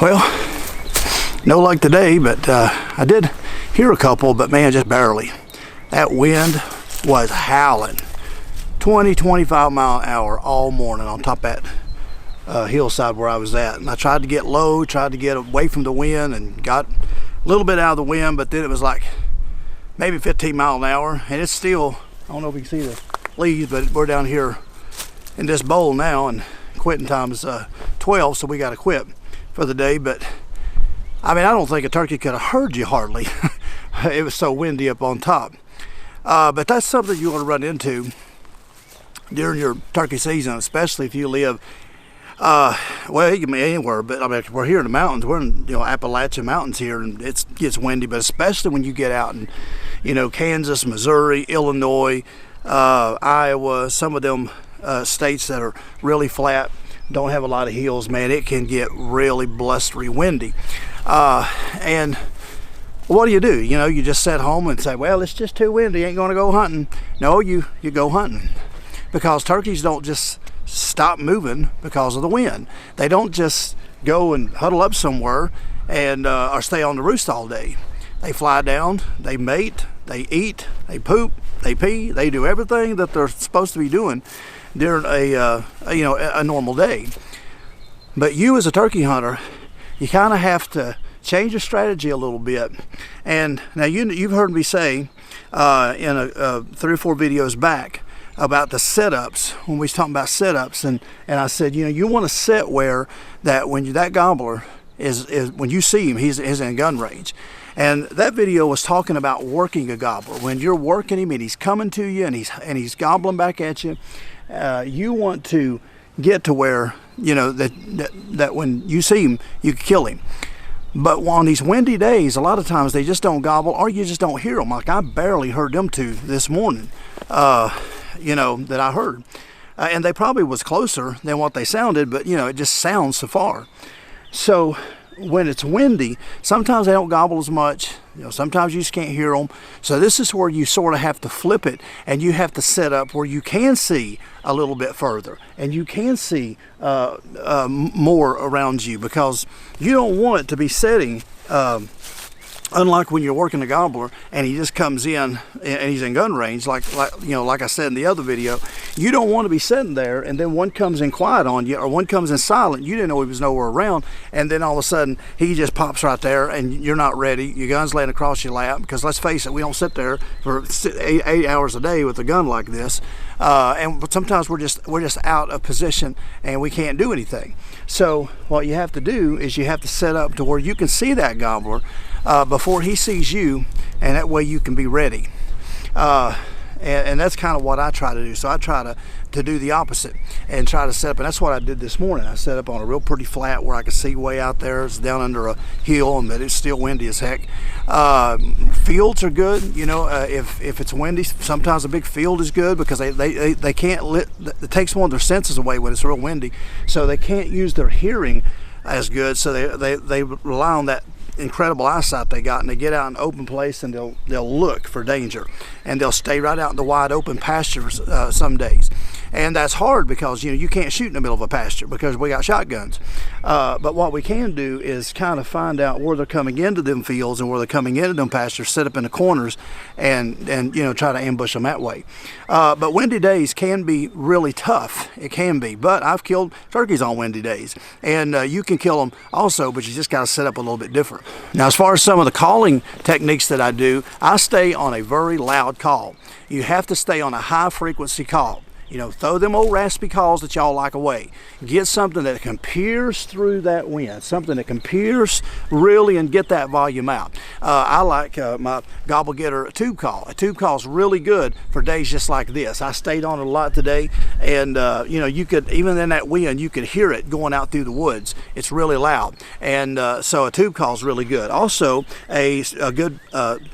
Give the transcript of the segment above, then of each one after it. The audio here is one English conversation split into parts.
Well, no luck today, but I did hear a couple, but man, just barely. That wind was howling. 20-25 mile an hour all morning on top of that hillside where I was at. And I tried to get low, tried to get away from the wind, and got a little bit out of the wind, but then it was like maybe 15 mile an hour. And it's still, I don't know if you can see the leaves, but we're down here in this bowl now, and quitting time is 12, so we got to quit for the day. But I mean, I don't think a turkey could have heard you hardly. It was so windy up on top. But that's something you want to run into during your turkey season, especially if you live, well, you can be anywhere, but I mean, we're here in the mountains. We're in, Appalachian Mountains here, and it gets windy, but especially when you get out in, Kansas, Missouri, Illinois, Iowa, some of them states that are really flat, don't have a lot of hills, man, it can get really blustery windy. And what do? You just sit home and say, well, it's just too windy, ain't gonna go hunting. No, you go hunting, because turkeys don't just stop moving because of the wind. They don't just go and huddle up somewhere and or stay on the roost all day. They fly down, they mate, they eat, they poop, they pee, they do everything that they're supposed to be doing during a normal day. But you as a turkey hunter, you kind of have to change your strategy a little bit. And now you've heard me say in 3 or 4 videos back about the setups, when we was talking about setups, and I said, you want to set where that when that gobbler is when you see him, he's in gun range. And that video was talking about working a gobbler. When you're working him and he's coming to you and he's gobbling back at you, you want to get to where that when you see him, you can kill him. But on these windy days, a lot of times they just don't gobble, or you just don't hear them. Like I barely heard them two this morning, that I heard. And they probably was closer than what they sounded, but it just sounds so far. So when it's windy, sometimes they don't gobble as much. Sometimes you just can't hear them. So this is where you sort of have to flip it, and you have to set up where you can see a little bit further, and you can see more around you, because you don't want it to be setting unlike when you're working a gobbler and he just comes in and he's in gun range, like I said in the other video. You don't want to be sitting there and then one comes in quiet on you, or one comes in silent. You didn't know he was nowhere around, and then all of a sudden he just pops right there and you're not ready. Your gun's laying across your lap, because let's face it, we don't sit there for 8 hours a day with a gun like this. But sometimes we're just out of position and we can't do anything. So what you have to do is you have to set up to where you can see that gobbler before he sees you, and that way you can be ready. And that's kind of what I try to do. So I try to do the opposite and try to set up, and that's what I did this morning. I set up on a real pretty flat where I could see way out there. It's down under a hill, and but it's still windy as heck. Fields are good, if it's windy. Sometimes a big field is good, because they can't it takes one of their senses away when it's real windy, so they can't use their hearing as good. So they rely on that incredible eyesight they got, and they get out in open place and they'll look for danger, and they'll stay right out in the wide open pastures some days. And that's hard, because you can't shoot in the middle of a pasture because we got shotguns. But what we can do is kind of find out where they're coming into them fields and where they're coming into them pastures, set up in the corners, and try to ambush them that way. But windy days can be really tough. It can be. But I've killed turkeys on windy days, and you can kill them also, but you just got to set up a little bit different. Now, as far as some of the calling techniques that I do, I stay on a very loud call. You have to stay on a high frequency call. Throw them old raspy calls that y'all like away. Get something that can pierce through that wind, something that can pierce really and get that volume out. I like my gobble getter tube call. A tube call is really good for days just like this. I stayed on it a lot today, and you could, even in that wind, you could hear it going out through the woods. It's really loud, and so a tube call is really good. Also, a good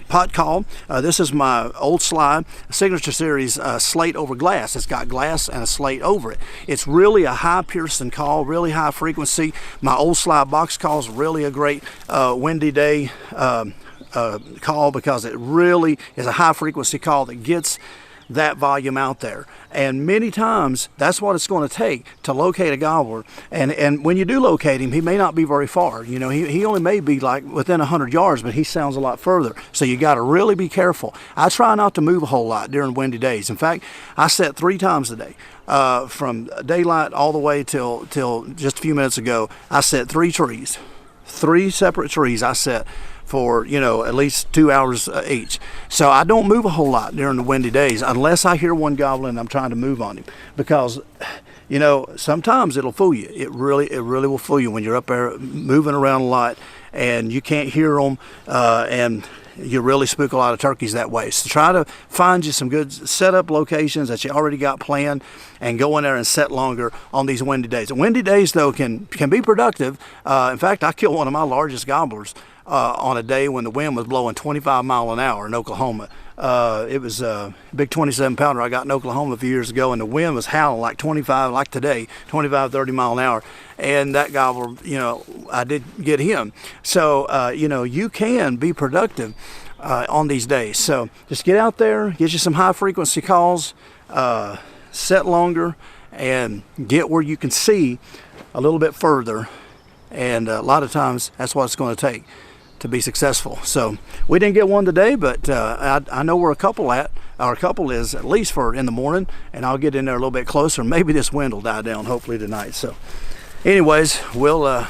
pot call. This is my old slide signature series slate over glass. It's got glass and a slate over it. It's really a high piercing call, really high frequency. My old slide box call is really a great windy day call, because it really is a high frequency call that gets that volume out there. And many times that's what it's going to take to locate a gobbler. And when you do locate him, he may not be very far. You know, he only may be like within 100 yards, but he sounds a lot further. So you got to really be careful. I try not to move a whole lot during windy days. In fact, I set 3 times a day. From daylight all the way till just a few minutes ago, I set 3 trees. 3 separate trees I set for, you know, at least 2 hours each. So I don't move a whole lot during the windy days unless I hear one gobbling and I'm trying to move on him, because you know, sometimes it'll fool you. It really will fool you when you're up there moving around a lot and you can't hear them, and you really spook a lot of turkeys that way. So try to find you some good setup locations that you already got planned and go in there and set longer on these windy days. And windy days though can be productive. In fact, I killed one of my largest gobblers on a day when the wind was blowing 25 miles an hour in Oklahoma. It was a big 27 pounder I got in Oklahoma a few years ago, and the wind was howling like 25, like today, 25, 30 mile an hour. And that gobbler, you know, I did get him. So, you know, you can be productive on these days. So just get out there, get you some high frequency calls, set longer, and get where you can see a little bit further. And a lot of times that's what it's going to take to be successful. So we didn't get one today, but I know where a couple is at least for in the morning, and I'll get in there a little bit closer. Maybe this wind will die down hopefully tonight. So anyways, we'll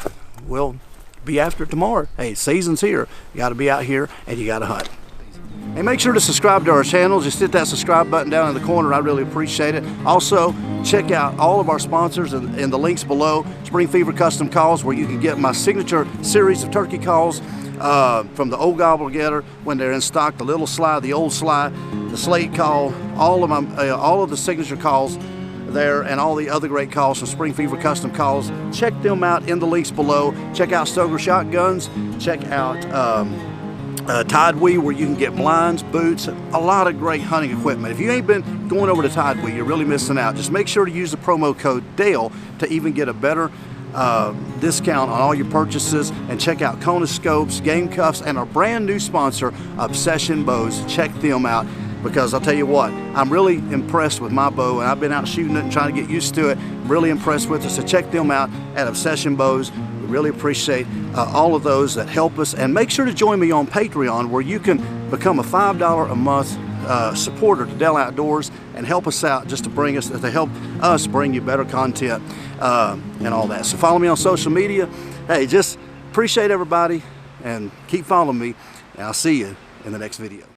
be after it tomorrow. Hey, season's here. You got to be out here and you got to hunt. Hey, make sure to subscribe to our channel. Just hit that subscribe button down in the corner. I really appreciate it. Also, check out all of our sponsors in the links below. Spring Fever Custom Calls, where you can get my signature series of turkey calls from the old gobbler getter when they're in stock, the little sly, the old sly, the slate call, all of the signature calls there, and all the other great calls from Spring Fever Custom Calls. Check them out in the links below. Check out Stoker Shotguns. Check out Tidewe, where you can get blinds, boots, a lot of great hunting equipment. If you ain't been going over to Tidewe, you're really missing out. Just make sure to use the promo code DALE to even get a better discount on all your purchases. And check out Kona Scopes, Game Cuffs, and our brand new sponsor, Obsession Bows. Check them out, because I'll tell you what, I'm really impressed with my bow, and I've been out shooting it and trying to get used to it. I'm really impressed with it. So check them out at Obsession Bows. We really appreciate all of those that help us. And make sure to join me on Patreon, where you can become a $5 a month supporter to Dale Outdoors and help us out, just to help us bring you better content and all that. So follow me on social media. Hey, just appreciate everybody and keep following me, and I'll see you in the next video.